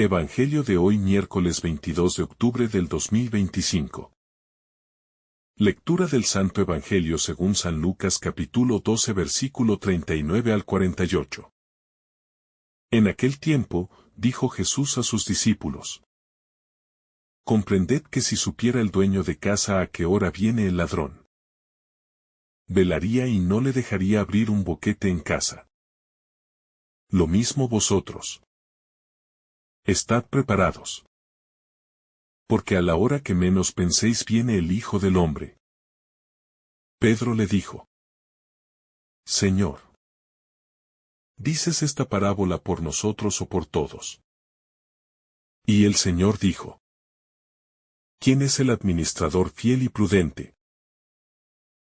Evangelio de hoy miércoles 22 de octubre del 2025. Lectura del Santo Evangelio según San Lucas capítulo 12 versículo 39 al 48. En aquel tiempo, dijo Jesús a sus discípulos: Comprended que si supiera el dueño de casa a qué hora viene el ladrón, velaría y no le dejaría abrir un boquete en casa. Lo mismo vosotros. Estad preparados. Porque a la hora que menos penséis viene el Hijo del Hombre. Pedro le dijo: Señor, ¿dices esta parábola por nosotros o por todos? Y el Señor dijo: ¿Quién es el administrador fiel y prudente,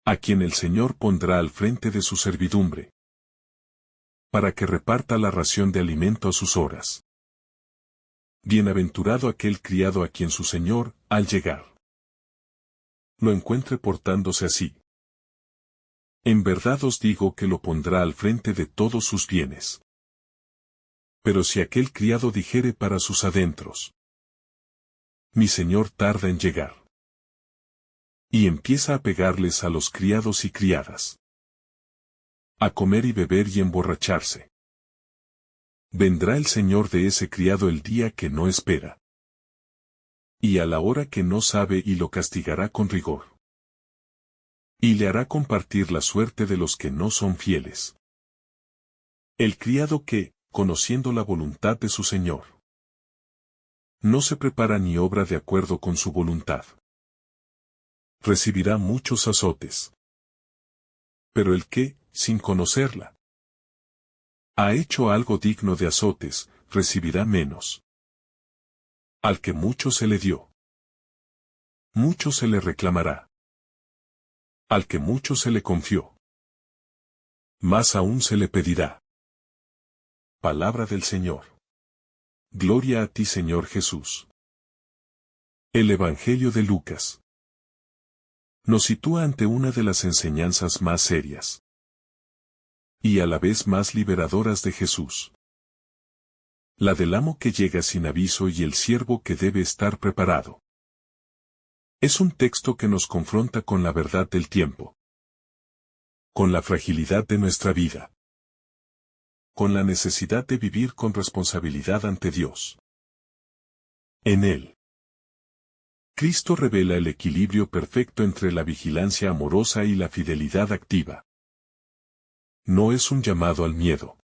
a quien el Señor pondrá al frente de su servidumbre, para que reparta la ración de alimento a sus horas? Bienaventurado aquel criado a quien su señor, al llegar, lo encuentre portándose así. En verdad os digo que lo pondrá al frente de todos sus bienes. Pero si aquel criado dijere para sus adentros: mi señor tarda en llegar, y empieza a pegarles a los criados y criadas, a comer y beber y emborracharse, vendrá el señor de ese criado el día que no espera, y a la hora que no sabe, y lo castigará con rigor, y le hará compartir la suerte de los que no son fieles. El criado que, conociendo la voluntad de su señor, no se prepara ni obra de acuerdo con su voluntad, recibirá muchos azotes. Pero el que, sin conocerla, ha hecho algo digno de azotes, recibirá menos. Al que mucho se le dio, mucho se le reclamará. Al que mucho se le confió, más aún se le pedirá. Palabra del Señor. Gloria a ti, Señor Jesús. El Evangelio de Lucas nos sitúa ante una de las enseñanzas más serias y a la vez más liberadoras de Jesús. La del amo que llega sin aviso y el siervo que debe estar preparado. Es un texto que nos confronta con la verdad del tiempo, con la fragilidad de nuestra vida, con la necesidad de vivir con responsabilidad ante Dios. En él, Cristo revela el equilibrio perfecto entre la vigilancia amorosa y la fidelidad activa. No es un llamado al miedo,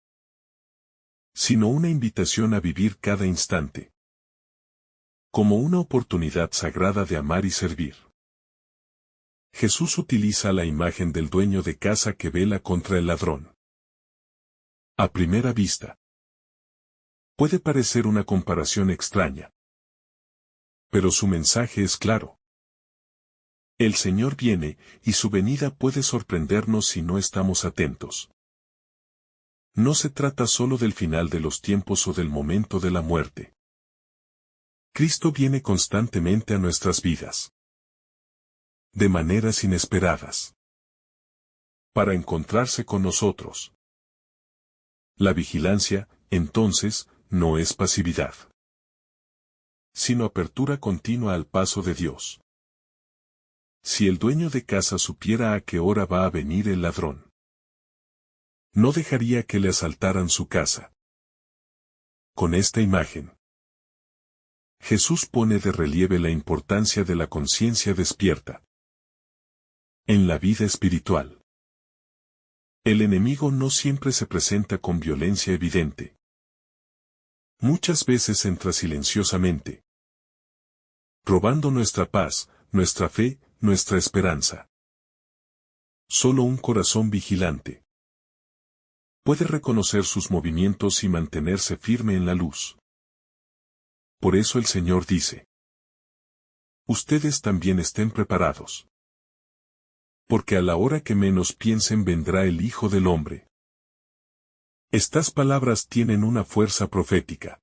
sino una invitación a vivir cada instante como una oportunidad sagrada de amar y servir. Jesús utiliza la imagen del dueño de casa que vela contra el ladrón. A primera vista, puede parecer una comparación extraña, pero su mensaje es claro. El Señor viene, y su venida puede sorprendernos si no estamos atentos. No se trata solo del final de los tiempos o del momento de la muerte. Cristo viene constantemente a nuestras vidas, de maneras inesperadas, para encontrarse con nosotros. La vigilancia, entonces, no es pasividad, sino apertura continua al paso de Dios. Si el dueño de casa supiera a qué hora va a venir el ladrón, no dejaría que le asaltaran su casa. Con esta imagen, Jesús pone de relieve la importancia de la conciencia despierta en la vida espiritual. El enemigo no siempre se presenta con violencia evidente. Muchas veces entra silenciosamente, robando nuestra paz, nuestra fe, nuestra esperanza. Solo un corazón vigilante puede reconocer sus movimientos y mantenerse firme en la luz. Por eso el Señor dice: ustedes también estén preparados, porque a la hora que menos piensen vendrá el Hijo del Hombre. Estas palabras tienen una fuerza profética.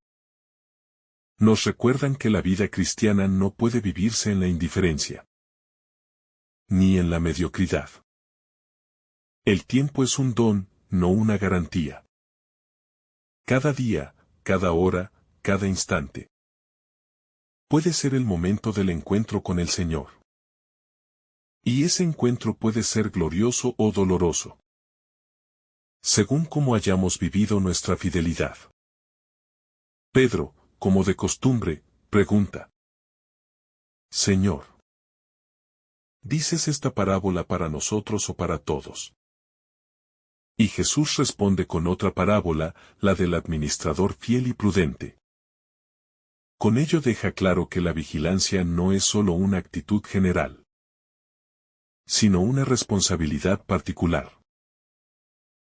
Nos recuerdan que la vida cristiana no puede vivirse en la indiferencia, ni en la mediocridad. El tiempo es un don, no una garantía. Cada día, cada hora, cada instante. Puede ser el momento del encuentro con el Señor. Y ese encuentro puede ser glorioso o doloroso, según cómo hayamos vivido nuestra fidelidad. Pedro, como de costumbre, pregunta: Señor, ¿dices esta parábola para nosotros o para todos? Y Jesús responde con otra parábola, la del administrador fiel y prudente. Con ello deja claro que la vigilancia no es solo una actitud general, sino una responsabilidad particular.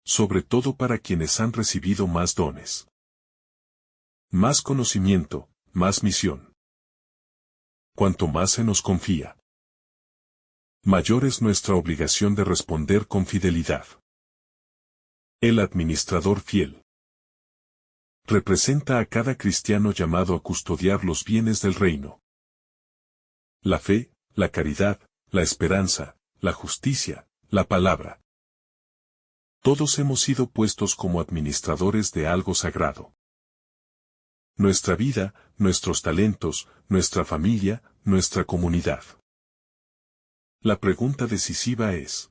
Sobre todo para quienes han recibido más dones, más conocimiento, más misión. Cuanto más se nos confía, mayor es nuestra obligación de responder con fidelidad. El administrador fiel representa a cada cristiano llamado a custodiar los bienes del reino. La fe, la caridad, la esperanza, la justicia, la palabra. Todos hemos sido puestos como administradores de algo sagrado. Nuestra vida, nuestros talentos, nuestra familia, nuestra comunidad. La pregunta decisiva es: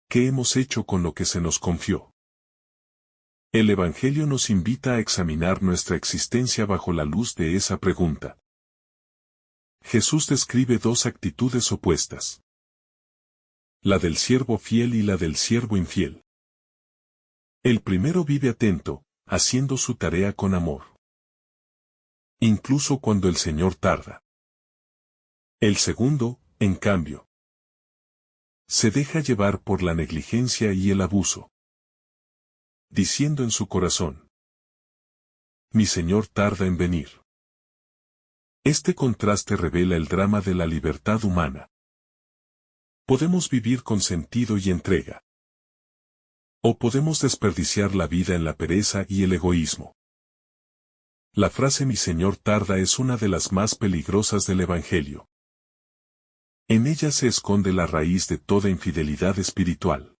¿qué hemos hecho con lo que se nos confió? El Evangelio nos invita a examinar nuestra existencia bajo la luz de esa pregunta. Jesús describe dos actitudes opuestas: la del siervo fiel y la del siervo infiel. El primero vive atento, haciendo su tarea con amor, incluso cuando el Señor tarda. El segundo, en cambio, se deja llevar por la negligencia y el abuso, diciendo en su corazón: mi Señor tarda en venir. Este contraste revela el drama de la libertad humana. Podemos vivir con sentido y entrega, o podemos desperdiciar la vida en la pereza y el egoísmo. La frase "mi Señor tarda" es una de las más peligrosas del Evangelio. En ella se esconde la raíz de toda infidelidad espiritual.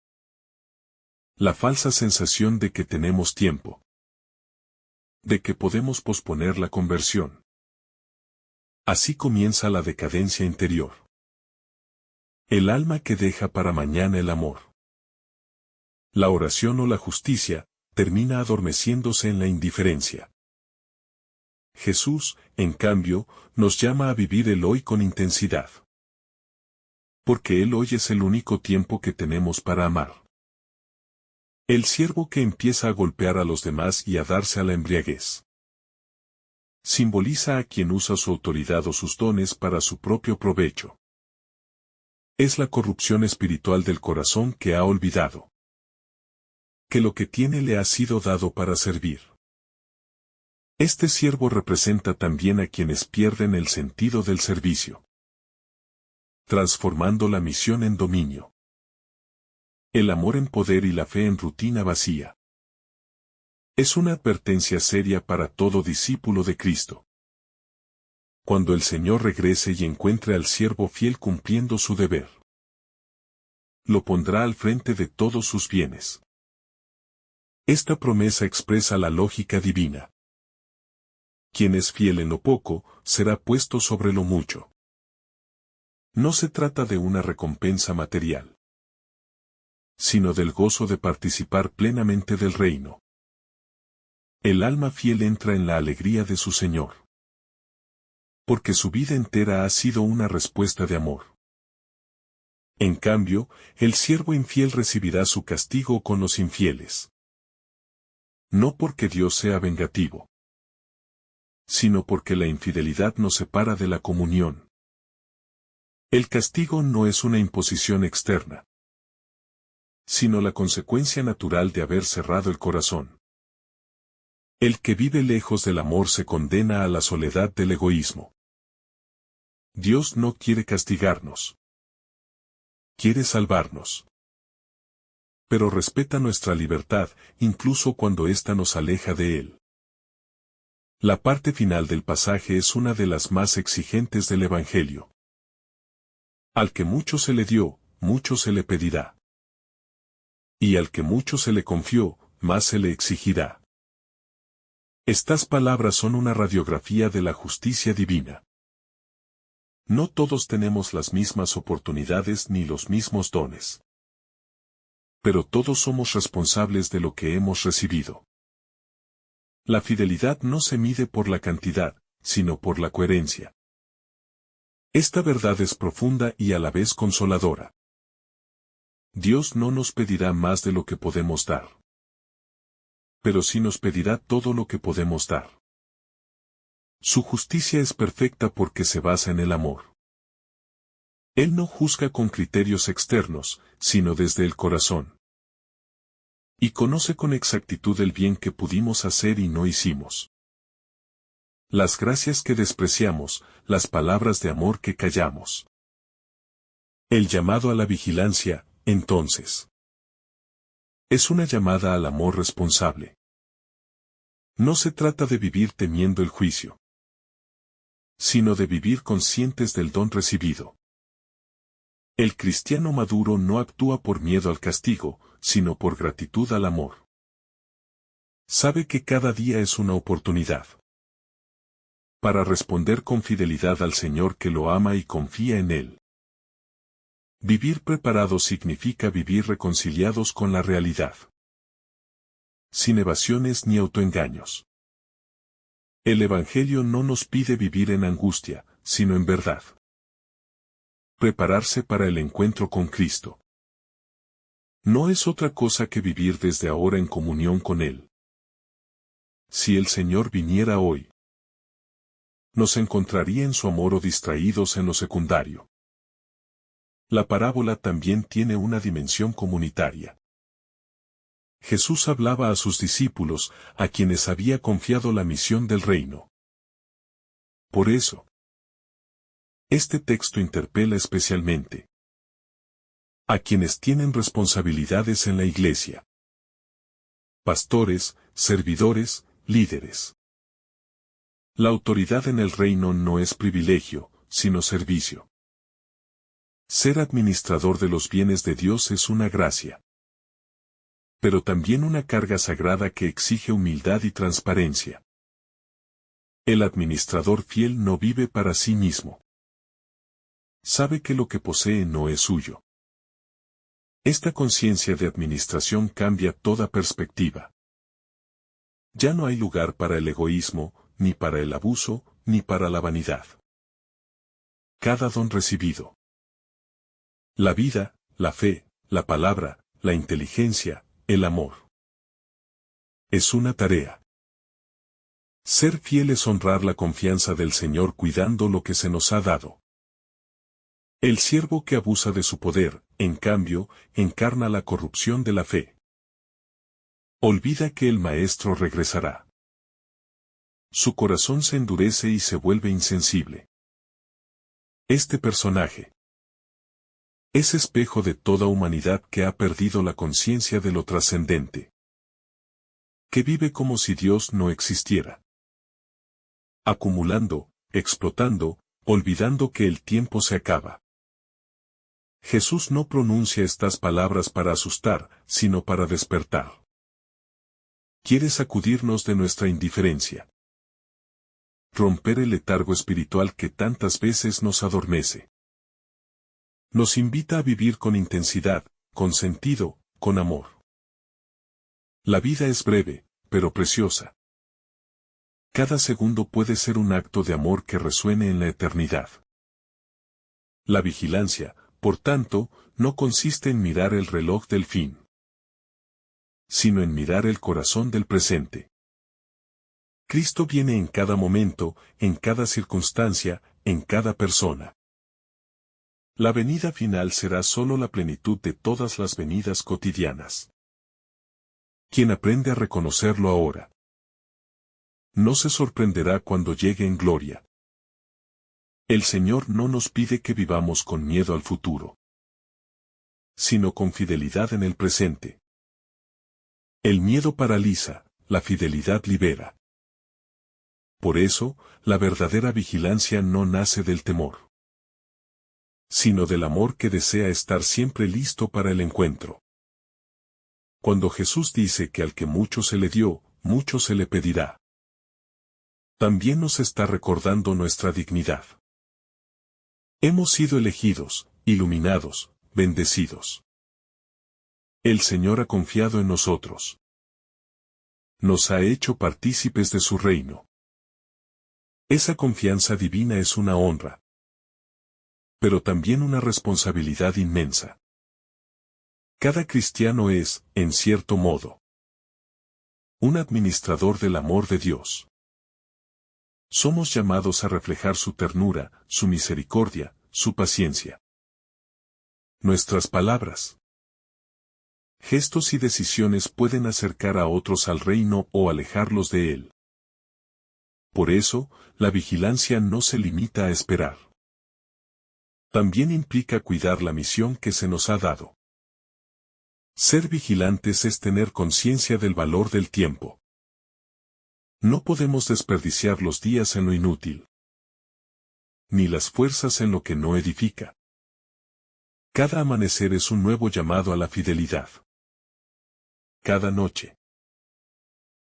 La falsa sensación de que tenemos tiempo, de que podemos posponer la conversión. Así comienza la decadencia interior. El alma que deja para mañana el amor, la oración o la justicia, termina adormeciéndose en la indiferencia. Jesús, en cambio, nos llama a vivir el hoy con intensidad. Porque el hoy es el único tiempo que tenemos para amar. El siervo que empieza a golpear a los demás y a darse a la embriaguez simboliza a quien usa su autoridad o sus dones para su propio provecho. Es la corrupción espiritual del corazón que ha olvidado que lo que tiene le ha sido dado para servir. Este siervo representa también a quienes pierden el sentido del servicio, transformando la misión en dominio, el amor en poder y la fe en rutina vacía. Es una advertencia seria para todo discípulo de Cristo. Cuando el Señor regrese y encuentre al siervo fiel cumpliendo su deber, lo pondrá al frente de todos sus bienes. Esta promesa expresa la lógica divina. Quien es fiel en lo poco, será puesto sobre lo mucho. No se trata de una recompensa material, sino del gozo de participar plenamente del reino. El alma fiel entra en la alegría de su Señor, porque su vida entera ha sido una respuesta de amor. En cambio, el siervo infiel recibirá su castigo con los infieles. No porque Dios sea vengativo, sino porque la infidelidad nos separa de la comunión. El castigo no es una imposición externa, sino la consecuencia natural de haber cerrado el corazón. El que vive lejos del amor se condena a la soledad del egoísmo. Dios no quiere castigarnos, quiere salvarnos. Pero respeta nuestra libertad, incluso cuando ésta nos aleja de Él. La parte final del pasaje es una de las más exigentes del Evangelio. Al que mucho se le dio, mucho se le pedirá. Y al que mucho se le confió, más se le exigirá. Estas palabras son una radiografía de la justicia divina. No todos tenemos las mismas oportunidades ni los mismos dones. Pero todos somos responsables de lo que hemos recibido. La fidelidad no se mide por la cantidad, sino por la coherencia. Esta verdad es profunda y a la vez consoladora. Dios no nos pedirá más de lo que podemos dar. Pero sí nos pedirá todo lo que podemos dar. Su justicia es perfecta porque se basa en el amor. Él no juzga con criterios externos, sino desde el corazón. Y conoce con exactitud el bien que pudimos hacer y no hicimos. Las gracias que despreciamos, las palabras de amor que callamos. El llamado a la vigilancia, entonces, es una llamada al amor responsable. No se trata de vivir temiendo el juicio, sino de vivir conscientes del don recibido. El cristiano maduro no actúa por miedo al castigo, sino por gratitud al amor. Sabe que cada día es una oportunidad para responder con fidelidad al Señor que lo ama y confía en Él. Vivir preparados significa vivir reconciliados con la realidad, sin evasiones ni autoengaños. El Evangelio no nos pide vivir en angustia, sino en verdad. Prepararse para el encuentro con Cristo no es otra cosa que vivir desde ahora en comunión con Él. Si el Señor viniera hoy, nos encontraría en su amor o distraídos en lo secundario. La parábola también tiene una dimensión comunitaria. Jesús hablaba a sus discípulos, a quienes había confiado la misión del reino. Por eso, este texto interpela especialmente a quienes tienen responsabilidades en la iglesia. Pastores, servidores, líderes. La autoridad en el reino no es privilegio, sino servicio. Ser administrador de los bienes de Dios es una gracia, pero también una carga sagrada que exige humildad y transparencia. El administrador fiel no vive para sí mismo. Sabe que lo que posee no es suyo. Esta conciencia de administración cambia toda perspectiva. Ya no hay lugar para el egoísmo, ni para el abuso, ni para la vanidad. Cada don recibido, la vida, la fe, la palabra, la inteligencia, el amor, es una tarea. Ser fiel es honrar la confianza del Señor cuidando lo que se nos ha dado. El siervo que abusa de su poder, en cambio, encarna la corrupción de la fe. Olvida que el Maestro regresará. Su corazón se endurece y se vuelve insensible. Este personaje es espejo de toda humanidad que ha perdido la conciencia de lo trascendente, que vive como si Dios no existiera, acumulando, explotando, olvidando que el tiempo se acaba. Jesús no pronuncia estas palabras para asustar, sino para despertar. Quiere sacudirnos de nuestra indiferencia, romper el letargo espiritual que tantas veces nos adormece. Nos invita a vivir con intensidad, con sentido, con amor. La vida es breve, pero preciosa. Cada segundo puede ser un acto de amor que resuene en la eternidad. La vigilancia, por tanto, no consiste en mirar el reloj del fin, sino en mirar el corazón del presente. Cristo viene en cada momento, en cada circunstancia, en cada persona. La venida final será solo la plenitud de todas las venidas cotidianas. Quien aprende a reconocerlo ahora, no se sorprenderá cuando llegue en gloria. El Señor no nos pide que vivamos con miedo al futuro, sino con fidelidad en el presente. El miedo paraliza, la fidelidad libera. Por eso, la verdadera vigilancia no nace del temor, sino del amor que desea estar siempre listo para el encuentro. Cuando Jesús dice que al que mucho se le dio, mucho se le pedirá, También nos está recordando nuestra dignidad. Hemos sido elegidos, iluminados, bendecidos. El Señor ha confiado en nosotros. Nos ha hecho partícipes de su reino. Esa confianza divina es una honra, pero también una responsabilidad inmensa. Cada cristiano es, en cierto modo, un administrador del amor de Dios. Somos llamados a reflejar su ternura, su misericordia, su paciencia. Nuestras palabras, gestos y decisiones pueden acercar a otros al reino o alejarlos de él. Por eso, la vigilancia no se limita a esperar. También implica cuidar la misión que se nos ha dado. Ser vigilantes es tener conciencia del valor del tiempo. No podemos desperdiciar los días en lo inútil, ni las fuerzas en lo que no edifica. Cada amanecer es un nuevo llamado a la fidelidad. Cada noche,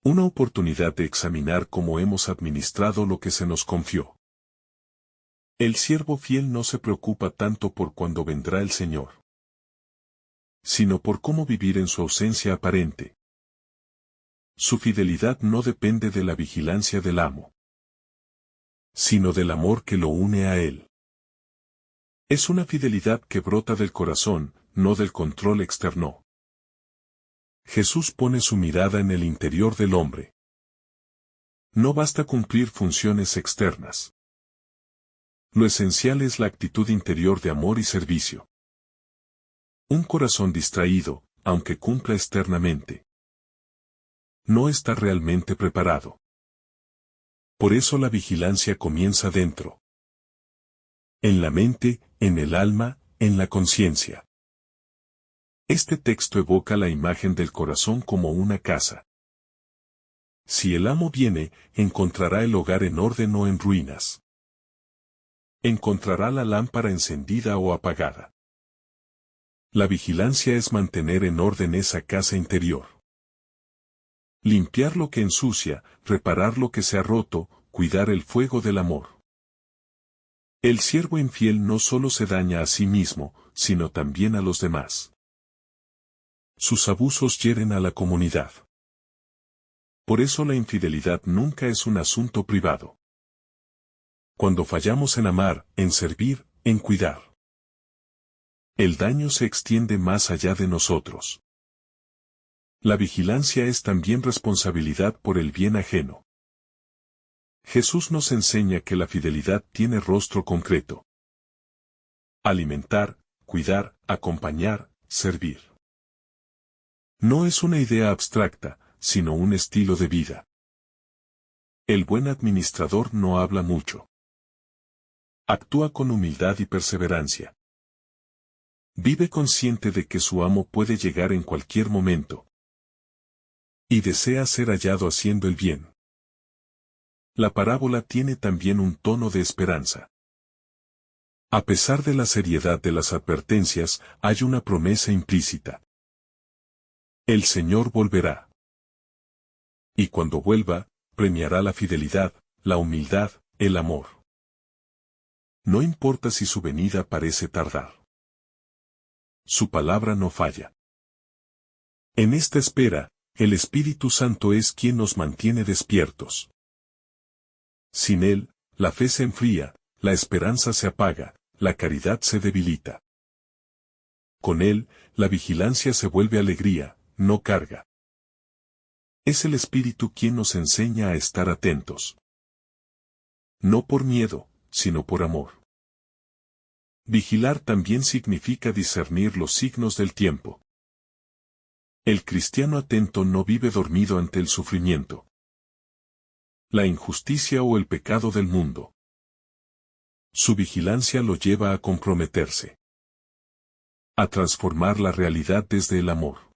una oportunidad de examinar cómo hemos administrado lo que se nos confió. El siervo fiel no se preocupa tanto por cuándo vendrá el Señor, sino por cómo vivir en su ausencia aparente. Su fidelidad no depende de la vigilancia del amo, sino del amor que lo une a él. Es una fidelidad que brota del corazón, no del control externo. Jesús pone su mirada en el interior del hombre. No basta cumplir funciones externas. Lo esencial es la actitud interior de amor y servicio. Un corazón distraído, aunque cumpla externamente, no está realmente preparado. Por eso la vigilancia comienza dentro. En la mente, en el alma, en la conciencia. Este texto evoca la imagen del corazón como una casa. Si el amo viene, encontrará el hogar en orden o en ruinas. Encontrará la lámpara encendida o apagada. La vigilancia es mantener en orden esa casa interior. Limpiar lo que ensucia, reparar lo que se ha roto, cuidar el fuego del amor. El siervo infiel no solo se daña a sí mismo, sino también a los demás. Sus abusos hieren a la comunidad. Por eso la infidelidad nunca es un asunto privado. Cuando fallamos en amar, en servir, en cuidar, el daño se extiende más allá de nosotros. La vigilancia es también responsabilidad por el bien ajeno. Jesús nos enseña que la fidelidad tiene rostro concreto. Alimentar, cuidar, acompañar, servir. No es una idea abstracta, sino un estilo de vida. El buen administrador no habla mucho. Actúa con humildad y perseverancia. Vive consciente de que su amo puede llegar en cualquier momento. Y desea ser hallado haciendo el bien. La parábola tiene también un tono de esperanza. A pesar de la seriedad de las advertencias, hay una promesa implícita. El Señor volverá. Y cuando vuelva, premiará la fidelidad, la humildad, el amor. No importa si su venida parece tardar. Su palabra no falla. En esta espera, el Espíritu Santo es quien nos mantiene despiertos. Sin él, la fe se enfría, la esperanza se apaga, la caridad se debilita. Con él, la vigilancia se vuelve alegría, no carga. Es el Espíritu quien nos enseña a estar atentos. No por miedo, sino por amor. Vigilar también significa discernir los signos del tiempo. El cristiano atento no vive dormido ante el sufrimiento, la injusticia o el pecado del mundo. Su vigilancia lo lleva a comprometerse, a transformar la realidad desde el amor.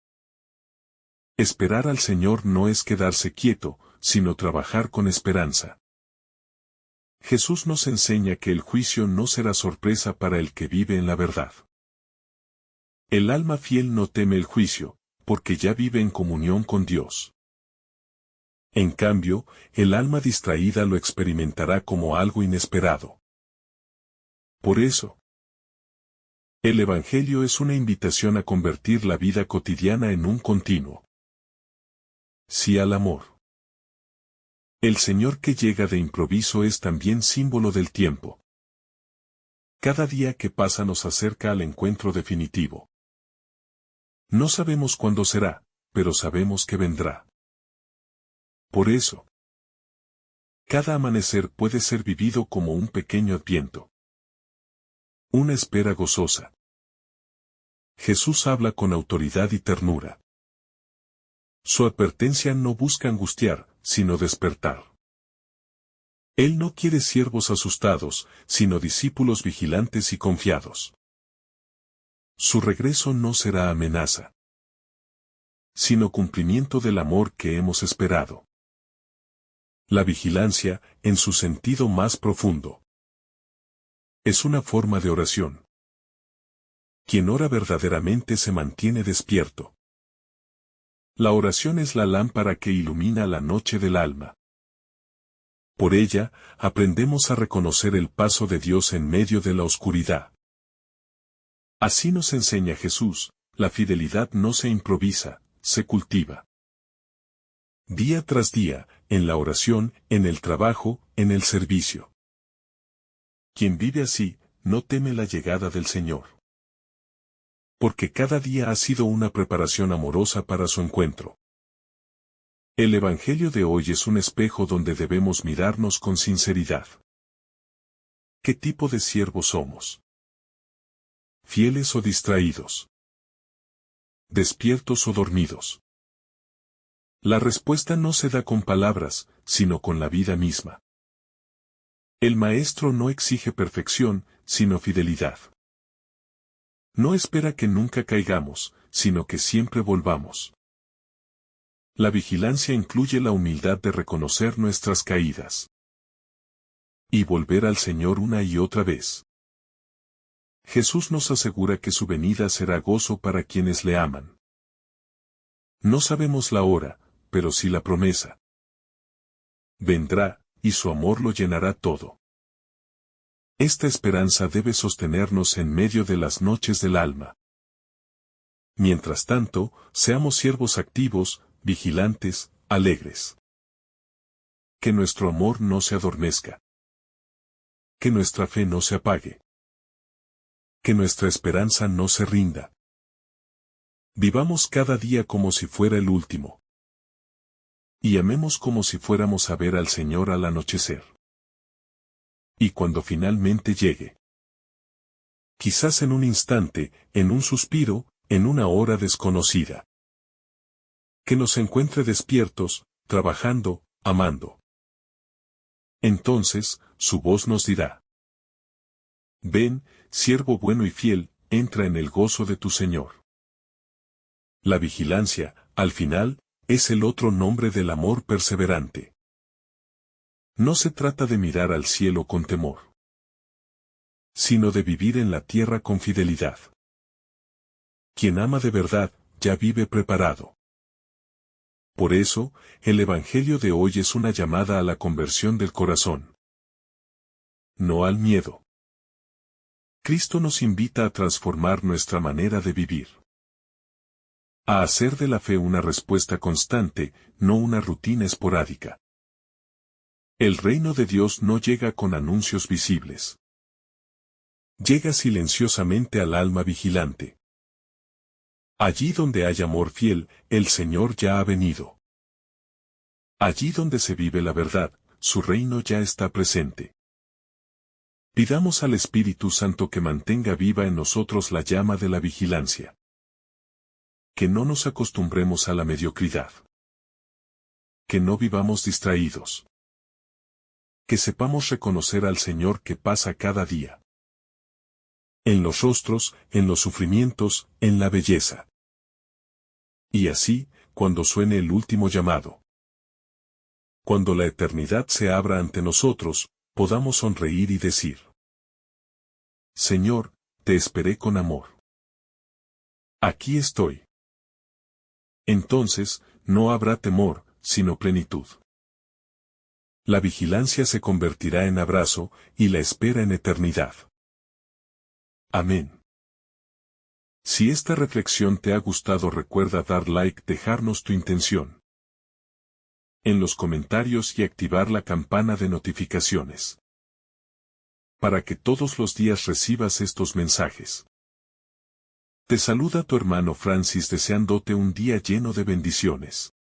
Esperar al Señor no es quedarse quieto, sino trabajar con esperanza. Jesús nos enseña que el juicio no será sorpresa para el que vive en la verdad. El alma fiel no teme el juicio, porque ya vive en comunión con Dios. En cambio, el alma distraída lo experimentará como algo inesperado. Por eso, el Evangelio es una invitación a convertir la vida cotidiana en un continuo sí al amor. El Señor que llega de improviso es también símbolo del tiempo. Cada día que pasa nos acerca al encuentro definitivo. No sabemos cuándo será, pero sabemos que vendrá. Por eso, cada amanecer puede ser vivido como un pequeño adviento. Una espera gozosa. Jesús habla con autoridad y ternura. Su advertencia no busca angustiar, sino despertar. Él no quiere siervos asustados, sino discípulos vigilantes y confiados. Su regreso no será amenaza, sino cumplimiento del amor que hemos esperado. La vigilancia, en su sentido más profundo, es una forma de oración. Quien ora verdaderamente se mantiene despierto. La oración es la lámpara que ilumina la noche del alma. Por ella, aprendemos a reconocer el paso de Dios en medio de la oscuridad. Así nos enseña Jesús, la fidelidad no se improvisa, se cultiva. Día tras día, en la oración, en el trabajo, en el servicio. Quien vive así, no teme la llegada del Señor. Porque cada día ha sido una preparación amorosa para su encuentro. El Evangelio de hoy es un espejo donde debemos mirarnos con sinceridad. ¿Qué tipo de siervos somos? ¿Fieles o distraídos? ¿Despiertos o dormidos? La respuesta no se da con palabras, sino con la vida misma. El Maestro no exige perfección, sino fidelidad. No espera que nunca caigamos, sino que siempre volvamos. La vigilancia incluye la humildad de reconocer nuestras caídas. Y volver al Señor una y otra vez. Jesús nos asegura que su venida será gozo para quienes le aman. No sabemos la hora, pero sí la promesa. Vendrá, y su amor lo llenará todo. Esta esperanza debe sostenernos en medio de las noches del alma. Mientras tanto, seamos siervos activos, vigilantes, alegres. Que nuestro amor no se adormezca. Que nuestra fe no se apague. Que nuestra esperanza no se rinda. Vivamos cada día como si fuera el último. Y amemos como si fuéramos a ver al Señor al anochecer. Y cuando finalmente llegue. Quizás en un instante, en un suspiro, en una hora desconocida. Que nos encuentre despiertos, trabajando, amando. Entonces, su voz nos dirá: Ven, siervo bueno y fiel, entra en el gozo de tu Señor. La vigilancia, al final, es el otro nombre del amor perseverante. No se trata de mirar al cielo con temor, sino de vivir en la tierra con fidelidad. Quien ama de verdad, ya vive preparado. Por eso, el Evangelio de hoy es una llamada a la conversión del corazón. No al miedo. Cristo nos invita a transformar nuestra manera de vivir. A hacer de la fe una respuesta constante, no una rutina esporádica. El reino de Dios no llega con anuncios visibles. Llega silenciosamente al alma vigilante. Allí donde hay amor fiel, el Señor ya ha venido. Allí donde se vive la verdad, su reino ya está presente. Pidamos al Espíritu Santo que mantenga viva en nosotros la llama de la vigilancia. Que no nos acostumbremos a la mediocridad. Que no vivamos distraídos. Que sepamos reconocer al Señor que pasa cada día. En los rostros, en los sufrimientos, en la belleza. Y así, cuando suene el último llamado. Cuando la eternidad se abra ante nosotros, podamos sonreír y decir: Señor, te esperé con amor. Aquí estoy. Entonces, no habrá temor, sino plenitud. La vigilancia se convertirá en abrazo, y la espera en eternidad. Amén. Si esta reflexión te ha gustado, recuerda dar like, dejarnos tu intención en los comentarios y activar la campana de notificaciones para que todos los días recibas estos mensajes. Te saluda tu hermano Francis deseándote un día lleno de bendiciones.